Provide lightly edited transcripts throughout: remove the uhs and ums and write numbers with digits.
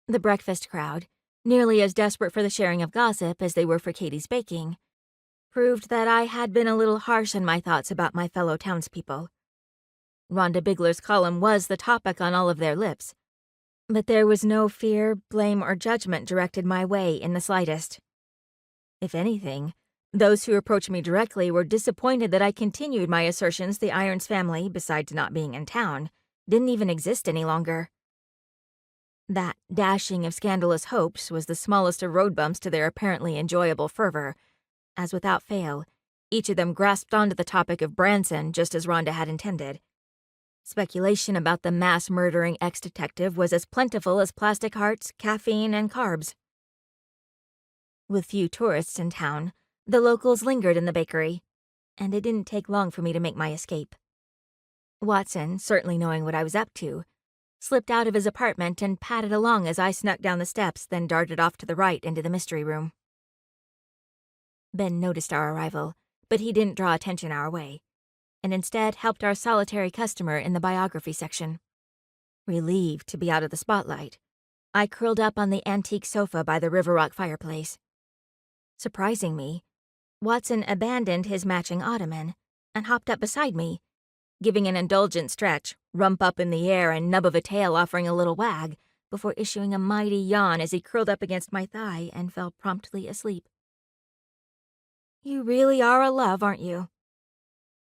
The breakfast crowd, nearly as desperate for the sharing of gossip as they were for Katie's baking, proved that I had been a little harsh in my thoughts about my fellow townspeople. Rhonda Bigler's column was the topic on all of their lips, but there was no fear, blame, or judgment directed my way in the slightest. If anything, those who approached me directly were disappointed that I continued my assertions the Irons family, besides not being in town, didn't even exist any longer. That dashing of scandalous hopes was the smallest of road bumps to their apparently enjoyable fervor, as without fail, each of them grasped onto the topic of Branson just as Rhonda had intended. Speculation about the mass-murdering ex-detective was as plentiful as plastic hearts, caffeine, and carbs. With few tourists in town, the locals lingered in the bakery, and it didn't take long for me to make my escape. Watson, certainly knowing what I was up to, slipped out of his apartment and padded along as I snuck down the steps, then darted off to the right into the mystery room. Ben noticed our arrival, but he didn't draw attention our way, and instead helped our solitary customer in the biography section. Relieved to be out of the spotlight, I curled up on the antique sofa by the River Rock fireplace. Surprising me, Watson abandoned his matching ottoman and hopped up beside me, giving an indulgent stretch, rump up in the air and nub of a tail offering a little wag, before issuing a mighty yawn as he curled up against my thigh and fell promptly asleep. "You really are a love, aren't you?"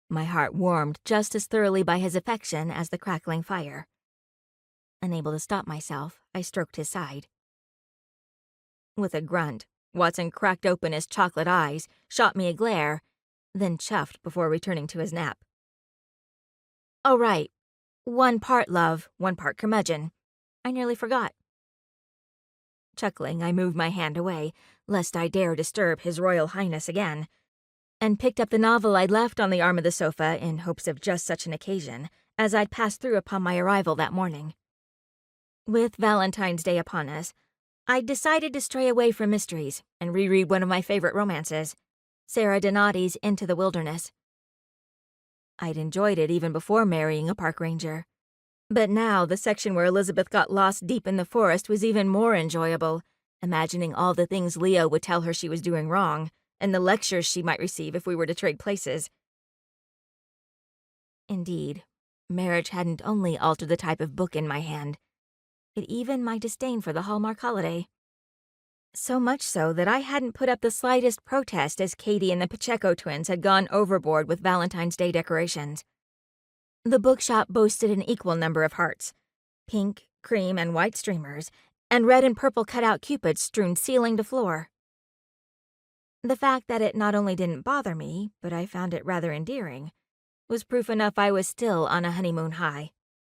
My heart warmed just as thoroughly by his affection as the crackling fire. Unable to stop myself, I stroked his side. With a grunt, Watson cracked open his chocolate eyes, shot me a glare, then chuffed before returning to his nap. "Oh, right. 1 part love, 1 part curmudgeon. I nearly forgot." Chuckling, I moved my hand away, lest I dare disturb His Royal Highness again, and picked up the novel I'd left on the arm of the sofa in hopes of just such an occasion, as I'd passed through upon my arrival that morning. With Valentine's Day upon us, I'd decided to stray away from mysteries and reread one of my favorite romances, Sarah Donati's Into the Wilderness. I'd enjoyed it even before marrying a park ranger, but now the section where Elizabeth got lost deep in the forest was even more enjoyable, imagining all the things Leo would tell her she was doing wrong, and the lectures she might receive if we were to trade places. Indeed, marriage hadn't only altered the type of book in my hand, but even my disdain for the Hallmark holiday. So much so that I hadn't put up the slightest protest as Katie and the Pacheco twins had gone overboard with Valentine's Day decorations. The bookshop boasted an equal number of hearts, pink, cream, and white streamers, and red and purple cutout cupids strewn ceiling to floor. The fact that it not only didn't bother me, but I found it rather endearing, was proof enough I was still on a honeymoon high.